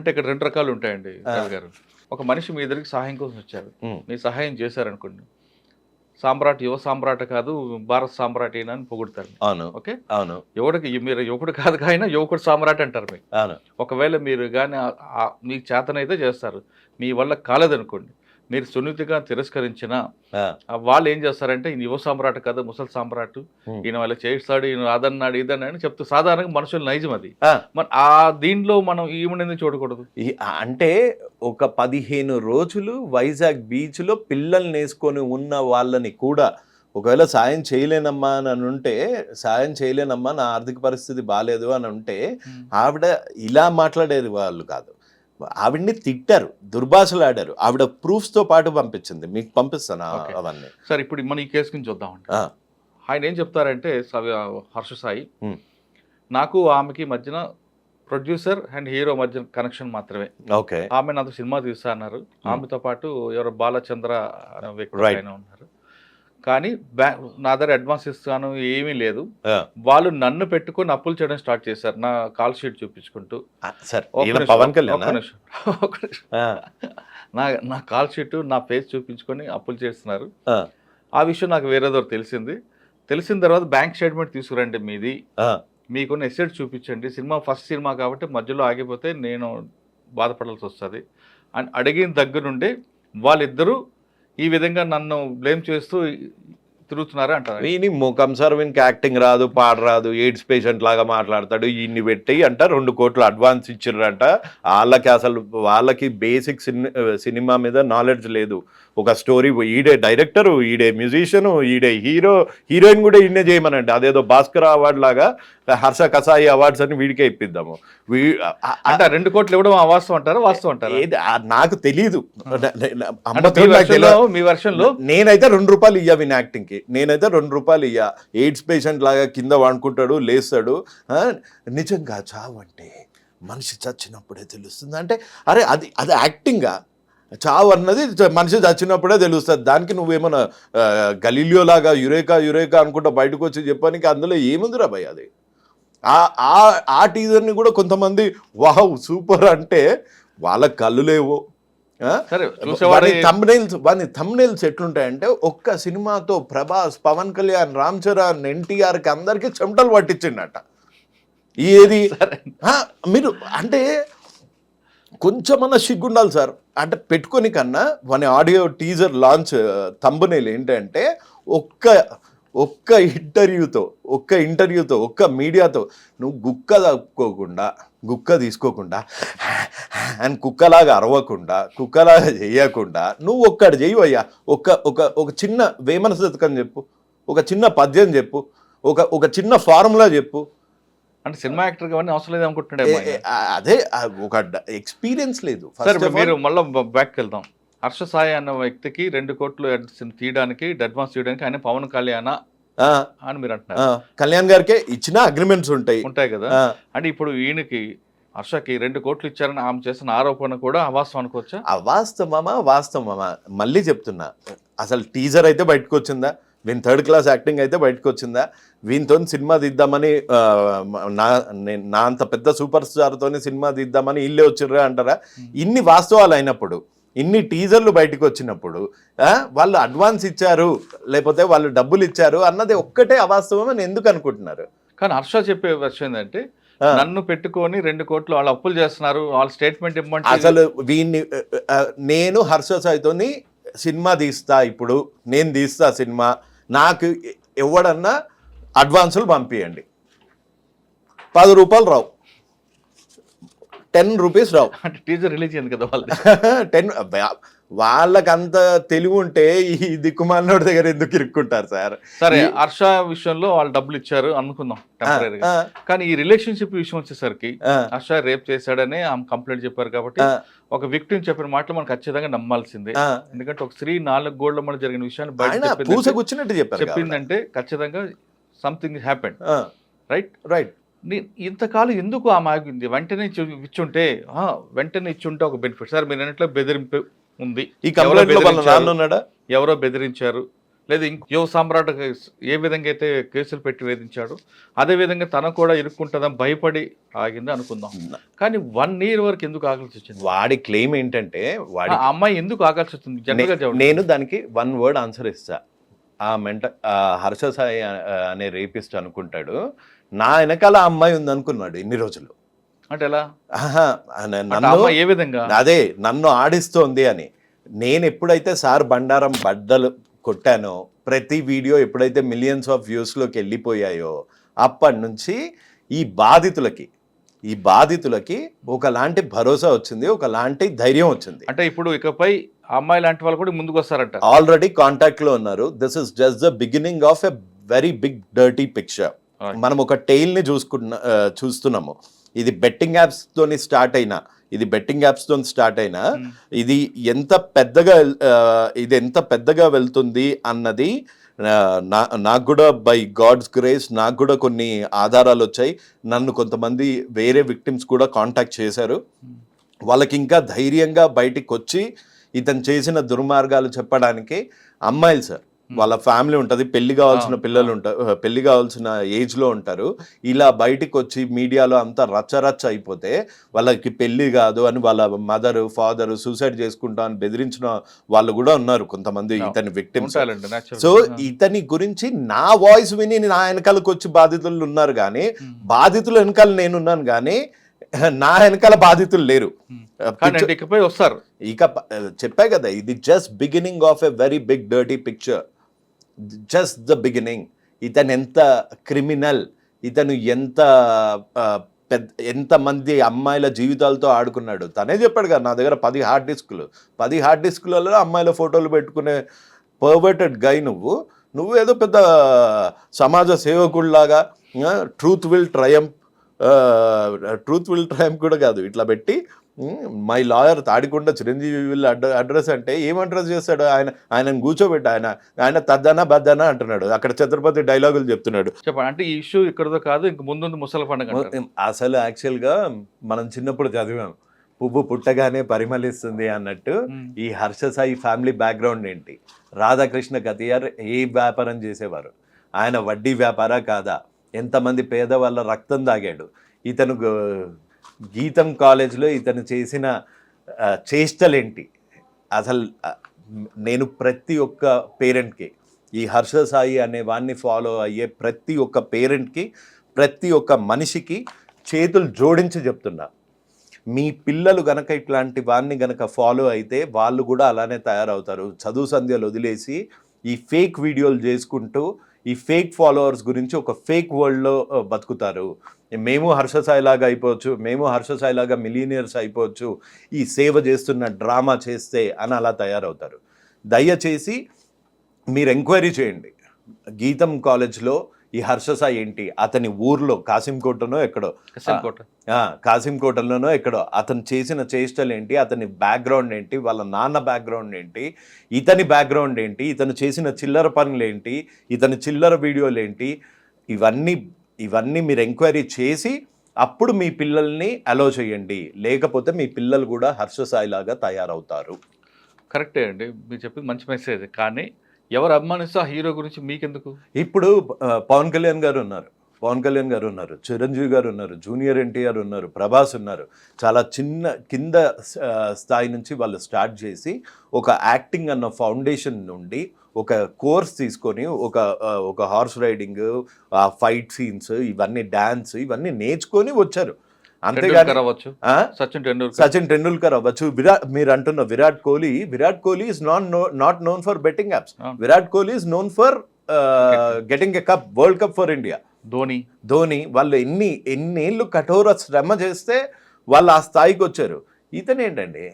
అంటే ఇక్కడ 2 రకాలు ఉంటాయండి రవి గారు. ఒక మనిషి మీ దగ్గరికి సహాయం కోసం వచ్చారు. మీరు సహాయం చేశారనుకోండి. సామ్రాట్ యువ సామ్రాట్ కాదు భారత సామ్రాట్ అయినా అని పొగుడతారు. అవును. ఓకే. అవును. మీరు యువకుడు కాదు కానీ యువకుడు సామ్రాట్ అంటారు మీకు. అవును. ఒకవేళ మీరు కానీ మీకు చేతనైతే చేస్తారు. మీ వల్ల కాలేదనుకోండి. మీరు సున్నితంగా తిరస్కరించినా వాళ్ళు ఏం చేస్తారంటే ఈయన యువ సామ్రాట్ కాదు ముసలి సామ్రాట్, ఈయన వాళ్ళ చేస్తాడు, ఈయన అదన్నాడు ఇదన్నాడు అని చెప్తూ సాధారణంగా మనుషుల నైజం అది. మరి ఆ దీంట్లో మనం ఈమెను చూడకూడదు. అంటే ఒక 15 రోజులు వైజాగ్ బీచ్ లో పిల్లల్ని వేసుకొని ఉన్న వాళ్ళని కూడా ఒకవేళ సాయం చేయలేనమ్మా అని ఉంటే, సాయం చేయలేనమ్మా నా ఆర్థిక పరిస్థితి బాగాలేదు అని ఉంటే ఆవిడ ఇలా మాట్లాడేది వాళ్ళు కాదు. ఆవిడ్ని తిట్టారు, దుర్భాషలాడారు. ఆవిడ ప్రూఫ్స్ తో పాటు పంపించింది. మీకు పంపిస్తాను అవన్నీ. సార్ ఇప్పుడు మనం ఈ కేసు గురించి చూద్దామండి. ఆయన ఏం చెప్తారంటే హర్ష సాయి, నాకు ఆమెకి మధ్యన ప్రొడ్యూసర్ అండ్ హీరో మధ్య కనెక్షన్ మాత్రమే. ఓకే. ఆమె నాతో సినిమా తీస్తా అన్నారు. ఆమెతో పాటు ఎవరో బాలచంద్ర అనే వ్యక్తి ఆయన ఉన్నారు. కానీ నా దగ్గర అడ్వాన్స్ ఇస్తాను ఏమీ లేదు. వాళ్ళు నన్ను పెట్టుకుని అప్పులు చేయడం స్టార్ట్ చేశారు నా కాల్ షీట్ చూపించుకుంటూ. నా కాల్ షీట్ నా ఫేస్ చూపించుకొని అప్పులు చేస్తున్నారు. ఆ విషయం నాకు వేరేదో తెలిసింది. తెలిసిన తర్వాత బ్యాంక్ స్టేట్మెంట్ తీసుకురండి మీది, మీకున్న ఎసెట్ చూపించండి. ఫస్ట్ సినిమా కాబట్టి మధ్యలో ఆగిపోతే నేను బాధపడాల్సి వస్తుంది అని అడిగిన దగ్గర నుండి వాళ్ళిద్దరూ ఈ విధంగా నన్ను బ్లేమ్ చేస్తూ తిరుగుతున్నారు అంటారు. వీని ముఖం సార్ వీనికి యాక్టింగ్ రాదు, పాడరాదు, ఎయిడ్స్ పేషెంట్ లాగా మాట్లాడతాడు, ఈయన్ని పెట్టి అంట 2 కోట్లు అడ్వాన్స్ ఇచ్చిర్రంట. వాళ్ళకి బేసిక్ సినిమా మీద నాలెడ్జ్ లేదు. ఒక స్టోరీ ఈడే డైరెక్టరు, ఈడే మ్యూజిషియను, ఈడే హీరో, హీరోయిన్ కూడా ఈయనే చేయమనండి. అదేదో భాస్కర్ అవార్డు లాగా హర్ష కసాయి అవార్డ్స్ అని వీడికే ఇప్పిద్దాము. అంటే 2 కోట్లు ఇవ్వడం అవాస్తవం అంటారు, వాస్తవం అంటారు? నాకు తెలీదు. మీ వర్షంలో నేనైతే 2 రూపాయలు ఇయ్యా విన్ యాక్టింగ్ కి, నేనైతే 2 రూపాయలు ఇయ్యా. ఎయిడ్స్ పేషెంట్ లాగా కింద వాడుకుంటాడు, లేస్తాడు. నిజంగా చావు అంటే మనిషి చచ్చినప్పుడే తెలుస్తుంది అంటే, అరే అది యాక్టింగా? చావు అన్నది మనిషి చచ్చినప్పుడే తెలుస్తుంది. దానికి నువ్వేమన్నా గలీలియో లాగా యురేకా అనుకుంటా బయటకు వచ్చి చెప్పడానికి అందులో ఏముందిరా భయ్? అది ఆ టీజర్ని కూడా కొంతమంది వావ్ సూపర్ అంటే వాళ్ళకి కళ్ళు లేవు. థంబ్నెయిల్స్ ఎట్లుంటాయంటే, ఒక్క సినిమాతో ప్రభాస్, పవన్ కళ్యాణ్, రామ్ చరణ్, ఎన్టీఆర్కి అందరికీ చెమటలు పట్టించిండట. ఏది మీరు అంటే కొంచెమన్నా సిగ్గుండాలి సార్. అంటే పెట్టుకొని కన్నా మన ఆడియో టీజర్ లాంచ్ థంబ్నెయిల్ ఏంటంటే ఒక్క ఇంటర్వ్యూతో ఒక్క మీడియాతో నువ్వు గుక్క తీసుకోకుండా అండ్ కుక్కలాగా అరవకుండా, కుక్కలాగా చేయకుండా నువ్వు ఒక్కటి చెయ్యవయ్యా. ఒక చిన్న వేమన శతకం చెప్పు, ఒక చిన్న పద్యం చెప్పు, ఒక చిన్న ఫార్ములా చెప్పు. అంటే సినిమా యాక్టర్ అవన్నీ అవసరం లేదు అనుకుంటున్నాడు. అదే ఒక ఎక్స్పీరియన్స్ లేదు. మీరు మళ్ళీ బ్యాక్ వెళ్దాం. హర్ష సాయి అన్న వ్యక్తికి 2 కోట్లు తీయడానికి అడ్వాన్స్ తీయడానికి ఆయన పవన్ కళ్యాణ్ అని మీరు అంటున్నారు. కళ్యాణ్ గారికే ఇచ్చిన అగ్రిమెంట్స్ ఉంటాయి కదా. అంటే ఇప్పుడు ఈయనకి హర్షకి 2 కోట్లు ఇచ్చారని ఆమె చేసిన ఆరోపణ కూడా అవాస్తవం అనుకోవచ్చా? వాస్తవమా మళ్ళీ చెప్తున్నా. అసలు టీజర్ అయితే బయటకు వచ్చిందా? వీని 3rd క్లాస్ యాక్టింగ్ అయితే బయటకు వచ్చిందా? వీనితో సినిమా తీద్దామని నా అంత పెద్ద సూపర్ స్టార్తో సినిమా తీద్దామని ఇల్లే వచ్చిర్రా అంటారా? ఇన్ని వాస్తవాలు అయినప్పుడు, ఇన్ని టీజర్లు బయటకు వచ్చినప్పుడు వాళ్ళు అడ్వాన్స్ ఇచ్చారు లేకపోతే వాళ్ళు డబ్బులు ఇచ్చారు అన్నది ఒక్కటే అవాస్తవం అని ఎందుకు అనుకుంటున్నారు? కానీ హర్ష చెప్పే విషయం ఏంటంటే, నన్ను పెట్టుకొని 2 కోట్లు వాళ్ళు అప్పులు చేస్తున్నారు, వాళ్ళ స్టేట్మెంట్ ఇవ్వమంటే అసలు నేను హర్ష సాయితోని సినిమా తీస్తా, ఇప్పుడు నేను తీస్తా సినిమా, నాకు ఎవడన్నా అడ్వాన్సులు పంపించండి. 10 రూపాయలు రావు, 10 రూపీస్ రావు. అంటే టీజర్ రిలీజ్ అయింది కదా వాళ్ళు 10. వాళ్ళకంత తెలివి ఉంటే ఈ దిక్కుమాలినోడి దగ్గర ఎందుకు ఇరుక్కుంటారు సార్? సరే, హర్ష విషయంలో వాళ్ళు డబ్బులు ఇచ్చారు అనుకుందాం టెంపరీగా. కానీ ఈ రిలేషన్షిప్ విషయం వచ్చేసరికి హర్ష రేప్ చేశాడని ఆమె కంప్లైంట్ చెప్పారు కాబట్టి ఒక విక్టిమ్ చెప్పిన మాటలు మనం ఖచ్చితంగా నమ్మాల్సిందే. ఎందుకంటే ఒక స్త్రీ 4 గోళ్ల మధ్య జరిగిన విషయాన్ని బయట చెప్పిందంటే ఖచ్చితంగా సంథింగ్ హ్యాపెండ్. రైట్. ఇంతకాలం ఎందుకు ఆమె ఆగింది? వెంటనే ఇచ్చుంటే ఒక బెనిఫిట్. సార్ మీరు అన్నట్లు బెదిరింపు ఉంది, ఎవరో బెదిరించారు, లేదు యువ సామ్రాట్ ఏ విధంగా అయితే కేసులు పెట్టి వేధించాడు అదే విధంగా తన కూడా ఇరుక్కుంటుందని భయపడి ఆగింది అనుకుందాం. కానీ 1 year వరకు ఎందుకు ఆగాల్సి వచ్చింది? వాడి క్లెయిమ్ ఏంటంటే ఆ అమ్మాయి ఎందుకు ఆగాల్సి వచ్చింది జనరల్గా చెప్పండి. నేను దానికి 1 word ఆన్సర్ ఇస్తా. హర్ష సాయి అనే రేపిస్ట్ అనుకుంటాడు, నా వెనకాల ఆ అమ్మాయి ఉంది అనుకున్నాడు ఇన్ని రోజులు. అంటే ఎలా? ఆహా, నన్ను ఏ విధంగా? అదే నన్ను ఆడిస్తోంది అని. నేను ఎప్పుడైతే సార్ బండారం బద్దలు కొట్టానో, ప్రతి వీడియో ఎప్పుడైతే మిలియన్స్ ఆఫ్ వ్యూస్లోకి వెళ్ళిపోయాయో అప్పటి నుంచి ఈ బాధితులకి ఒకలాంటి భరోసా వచ్చింది, ఒకలాంటి ధైర్యం వచ్చింది. అంటే ఇప్పుడు ఇకపై అమ్మాయి లాంటి వాళ్ళు కూడా ముందుకు వస్తారంట. ఆల్రెడీ కాంటాక్ట్ లో ఉన్నారు. This is just the beginning of a very big dirty picture. మనం ఒక టైల్ ని చూస్తున్నాము. ఇది బెట్టింగ్ యాప్స్ తోని స్టార్ట్ అయినా ఇది ఎంత పెద్దగా వెళ్తుంది అన్నది నాకు కూడా బై గాడ్స్ గ్రేస్ నాకు కూడా కొన్ని ఆధారాలు వచ్చాయి. నన్ను కొంతమంది వేరే విక్టిమ్స్ కూడా కాంటాక్ట్ చేశారు. వాళ్ళకి ఇంకా ధైర్యంగా బయటికి వచ్చి ఇతను చేసిన దుర్మార్గాలు చెప్పడానికి అమ్మాయిలు సార్, వాళ్ళ ఫ్యామిలీ ఉంటుంది, పెళ్లి కావాల్సిన పిల్లలు ఉంటారు, పెళ్లి కావాల్సిన ఏజ్లో ఉంటారు. ఇలా బయటికి వచ్చి మీడియాలో అంతా రచ్చరచ్చ అయిపోతే వాళ్ళకి పెళ్లి కాదు అని వాళ్ళ మదర్ ఫాదర్ సూసైడ్ చేసుకుంటా అని బెదిరించిన వాళ్ళు కూడా ఉన్నారు కొంతమంది ఇతని విక్టిమ్స్. సో ఇతని గురించి నా వాయిస్ విని నా వెనకాలకు వచ్చి బాధితులు ఉన్నారు, కానీ బాధితుల వెనకాల నేనున్నాను, కానీ నా వెనకాల బాధితులు లేరు. వస్తారు. ఇక చెప్పా కదా, ఇది just beginning of a very big dirty picture, just the beginning. ఇతను ఎంత క్రిమినల్, ఇతను ఎంతమంది అమ్మాయిల జీవితాలతో ఆడుకున్నాడు. తనే చెప్పాడు కదా, నా దగ్గర 10 హార్డ్ డిస్కులలో అమ్మాయిల ఫోటోలు పెట్టుకునే పర్వర్టెడ్ గై నువ్వు ఏదో పెద్ద సమాజ సేవకుడిలాగా ట్రూత్ విల్ ట్రయంప్ కూడా కాదు, ఇట్లా పెట్టి my lawyer Tadikonda Chiranjeevi will address అంటే ఏం అడ్రస్ చేస్తాడు? ఆయన కూర్చోబెట్టి ఆయన తద్దనా బద్దనా అంటున్నాడు, అక్కడ ఛత్రపతి డైలాగులు చెప్తున్నాడు. చెప్పండి. అంటే ఈ ఇష్యూ ఇక్కడతో కాదు, ఇంక ముందు ముసలి పండుగ. అసలు యాక్చువల్గా మనం చిన్నప్పుడు చదివాం, పువ్వు పుట్టగానే పరిమళిస్తుంది అన్నట్టు. ఈ హర్ష సాయి ఫ్యామిలీ బ్యాక్గ్రౌండ్ ఏంటి? రాధాకృష్ణ కతియార్ ఏ వ్యాపారం చేసేవారు? ఆయన వడ్డీ వ్యాపారా కాదా? ఎంతమంది పేదవాళ్ళ రక్తం తాగాడు? ఇతను గీతం కాలేజ్లో ఇతను చేసిన చేష్టలేంటి? అసలు నేను ప్రతి ఒక్క పేరెంట్కి, ఈ హర్ష సాయి అనే వాడిని ఫాలో అయ్యే ప్రతి ఒక్క పేరెంట్కి, ప్రతి ఒక్క మనిషికి చేతులు జోడించి చెప్తున్నా, మీ పిల్లలు గనక ఇట్లాంటి వాడిని గనక ఫాలో అయితే వాళ్ళు కూడా అలానే తయారవుతారు. చదువు సంధ్యలు వదిలేసి ఈ ఫేక్ వీడియోలు చేసుకుంటూ ఈ ఫేక్ ఫాలోవర్స్ గురించి ఒక ఫేక్ వరల్డ్లో బతుకుతారు. మేము హర్ష సాయి లాగా అయిపోవచ్చు, మేము హర్ష సాయి లాగా మిలీనియర్స్ అయిపోవచ్చు, ఈ సేవ చేస్తున్న డ్రామా చేస్తే అని అలా తయారవుతారు. దయచేసి మీరు ఎంక్వైరీ చేయండి. గీతం కాలేజ్లో ఈ హర్ష సాయి ఏంటి, అతని ఊర్లో కాసింకోటలోనో ఎక్కడో అతను చేసిన చేష్టలు ఏంటి, అతని బ్యాక్గ్రౌండ్ ఏంటి, వాళ్ళ నాన్న బ్యాక్గ్రౌండ్ ఏంటి, ఇతని బ్యాక్గ్రౌండ్ ఏంటి, ఇతను చేసిన చిల్లర పనులు ఏంటి, ఇతని చిల్లర వీడియోలు ఏంటి, ఇవన్నీ మీరు ఎంక్వైరీ చేసి అప్పుడు మీ పిల్లల్ని అలో చేయండి. లేకపోతే మీ పిల్లలు కూడా హర్ష సాయి లాగా తయారవుతారు. కరెక్టే అండి, మీరు చెప్పింది మంచి మెసేజ్. కానీ ఎవరు అభిమానిస్తూ ఆ హీరో గురించి మీకెందుకు? ఇప్పుడు పవన్ కళ్యాణ్ గారు ఉన్నారు, చిరంజీవి గారు ఉన్నారు, జూనియర్ ఎన్టీఆర్ ఉన్నారు, ప్రభాస్ ఉన్నారు. చాలా కింద స్థాయి నుంచి వాళ్ళు స్టార్ట్ చేసి ఒక యాక్టింగ్ అన్న ఫౌండేషన్ నుండి ఒక కోర్స్ తీసుకొని ఒక హార్స్ రైడింగ్, ఫైట్ సీన్స్, ఇవన్నీ డాన్స్, ఇవన్నీ నేర్చుకొని వచ్చారు. అంతేగాని సచిన్ టెండూల్కర్ అవ్వచ్చు, మీరు అంటున్న Virat Kohli is not known for betting apps. Virat Kohli is known for getting a cup, world cup for India. Dhoni వాళ్ళు ఎన్నేళ్ళు కఠోర శ్రమ చేస్తే వాళ్ళు ఆ స్థాయికి వచ్చారు. ఇతను ఏంటండి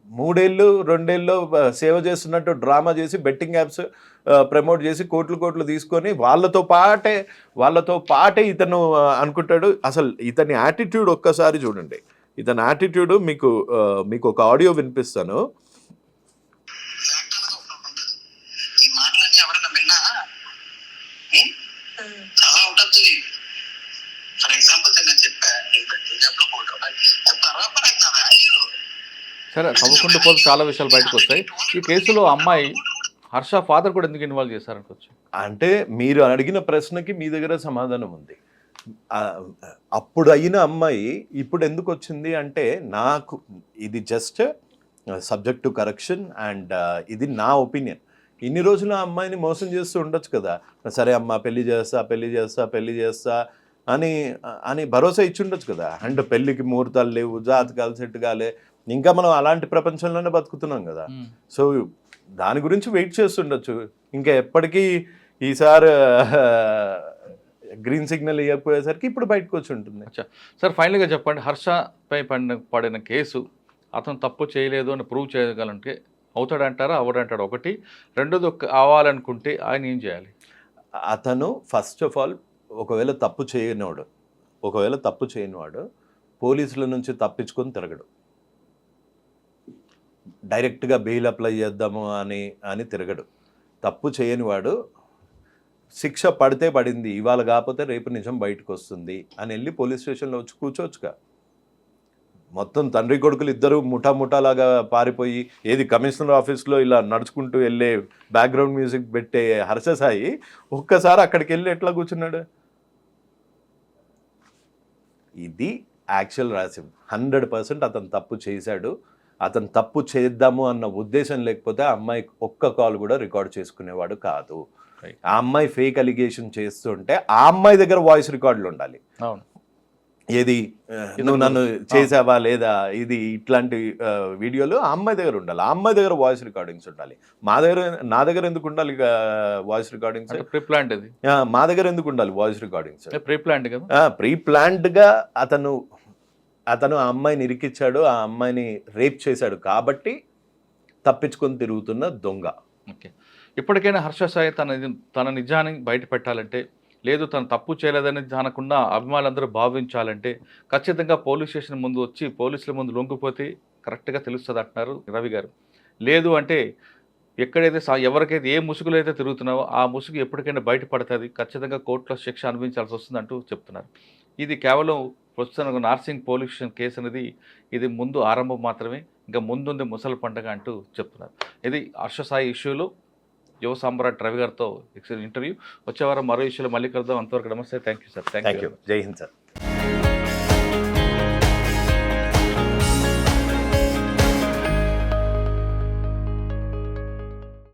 2 ఏళ్ళు సేవ చేస్తున్నట్టు డ్రామా చేసి బెట్టింగ్ యాప్స్ ప్రమోట్ చేసి కోట్లు తీసుకొని వాళ్ళతో పాటే ఇతను అనుకుంటాడు. అసలు ఇతని యాటిట్యూడ్ ఒక్కసారి చూడండి. ఇతని యాటిట్యూడ్ మీకు ఒక ఆడియో వినిపిస్తాను. సరే, తవ్వకుండా పోతే చాలా విషయాలు బయటకు వస్తాయి. ఈ కేసులో అమ్మాయి హర్ష ఫాదర్ కూడా ఎందుకు ఇన్వాల్వ్ చేశారనుకోవచ్చు? అంటే మీరు అడిగిన ప్రశ్నకి మీ దగ్గర సమాధానం ఉంది. ఆ, అప్పుడు అయిన అమ్మాయి ఇప్పుడు ఎందుకు వచ్చింది అంటే, నాకు ఇది just subject to correction and ఇది నా ఒపీనియన్. ఇన్ని రోజులు ఆ అమ్మాయిని మోసం చేస్తూ ఉండొచ్చు కదా, సరే అమ్మ పెళ్లి చేస్తా అని అని భరోసా ఇచ్చి ఉండొచ్చు కదా. అండ్ పెళ్లికి ముహూర్తాలు లేవు, జాతకాలు సెట్ కాలే, ఇంకా మనం అలాంటి ప్రపంచంలోనే బతుకుతున్నాం కదా. సో దాని గురించి వెయిట్ చేస్తుండొచ్చు. ఇంకా ఎప్పటికీ ఈసారి గ్రీన్ సిగ్నల్ ఇవ్వకపోయేసరికి ఇప్పుడు బయటకు వచ్చి ఉంటుంది. అచ్చా సార్, ఫైనల్గా చెప్పండి, హర్షపై పడిన కేసు అతను తప్పు చేయలేదు అని ప్రూవ్ చేయగలంటే అవుతాడంటారా, అవడంటారా? ఒకటి. రెండోది, అవ్వాలనుకుంటే ఆయన ఏం చేయాలి? అతను ఫస్ట్ ఆఫ్ ఆల్ ఒకవేళ తప్పు చేయనివాడు పోలీసుల నుంచి తప్పించుకొని తిరగడు. డైరెక్ట్గా బెయిల్ అప్లై చేద్దాము అని తిరగడు. తప్పు చేయనివాడు శిక్ష పడితే పడింది, ఇవాళ కాకపోతే రేపు నిజం బయటకు వస్తుంది అని వెళ్ళి పోలీస్ స్టేషన్లో వచ్చి కూర్చోవచ్చుగా. మొత్తం తండ్రి కొడుకులు ఇద్దరు ముఠాలాగా పారిపోయి ఏది కమిషనర్ ఆఫీస్లో ఇలా నడుచుకుంటూ వెళ్ళే బ్యాక్గ్రౌండ్ మ్యూజిక్ పెట్టే హర్ష సాయి ఒక్కసారి అక్కడికి వెళ్ళి ఎట్లా కూర్చున్నాడు? ఇది యాక్చువల్ రాసిం. 100% అతను తప్పు చేశాడు. అతను తప్పు చేద్దాము అన్న ఉద్దేశం లేకపోతే ఆ అమ్మాయి ఒక్క కాల్ కూడా రికార్డ్ చేసుకునేవాడు కాదు. ఆ అమ్మాయి ఫేక్ అలిగేషన్ చేస్తుంటే ఆ అమ్మాయి దగ్గర వాయిస్ రికార్డులు ఉండాలి. అవును. ఏది నువ్వు నన్ను చేసావా లేదా, ఇది ఇట్లాంటి వీడియోలు ఆ అమ్మాయి దగ్గర ఉండాలి. ఆ అమ్మాయి దగ్గర వాయిస్ రికార్డింగ్స్ ఉండాలి. నా దగ్గర ఎందుకు ఉండాలి వాయిస్ రికార్డింగ్స్? ప్రీప్లాంట్ ఇది. మా దగ్గర ఎందుకు ఉండాలి వాయిస్ రికార్డింగ్స్? ప్రీప్లాంట్ కదా. ప్రీప్లాంట్గా అతను ఆ అమ్మాయిని ఇరికిచ్చాడు, ఆ అమ్మాయిని రేప్ చేశాడు కాబట్టి తప్పించుకొని తిరుగుతున్న దొంగ. ఓకే. ఇప్పటికైనా హర్ష సాయి తన నిజాన్ని బయట పెట్టాలంటే, లేదు తను తప్పు చేయలేదని అనకుండా అభిమానులందరూ భావించాలంటే ఖచ్చితంగా పోలీస్ స్టేషన్ ముందు వచ్చి పోలీసుల ముందు లొంగిపోతే కరెక్ట్గా తెలుస్తుంది అంటున్నారు రవి గారు. లేదు అంటే ఎక్కడైతే ఎవరికైతే ఏ ముసుగులో అయితే తిరుగుతున్నావో ఆ ముసుగు ఎప్పటికైనా బయటపడుతుంది, ఖచ్చితంగా కోర్టులో శిక్ష అనుభవించాల్సి వస్తుంది అంటూ చెప్తున్నారు. ఇది కేవలం ప్రస్తుతం నార్సింగ్ పోలీస్ స్టేషన్ కేసు అనేది ఇది ముందు ఆరంభం మాత్రమే, ఇంకా ముందుంది ముసలి పండుగ అంటూ చెప్తున్నారు. ఇది హర్ష సాయి ఇష్యూలో యువ సామ్రాట్ రవి గారితో ఇంటర్వ్యూ. వచ్చే వారం మరో ఇష్యూలో మళ్ళీ కలుద్దాం. అంతవరకు నమస్తే. Thank you sir. Thank you. జై హింద్ సార్.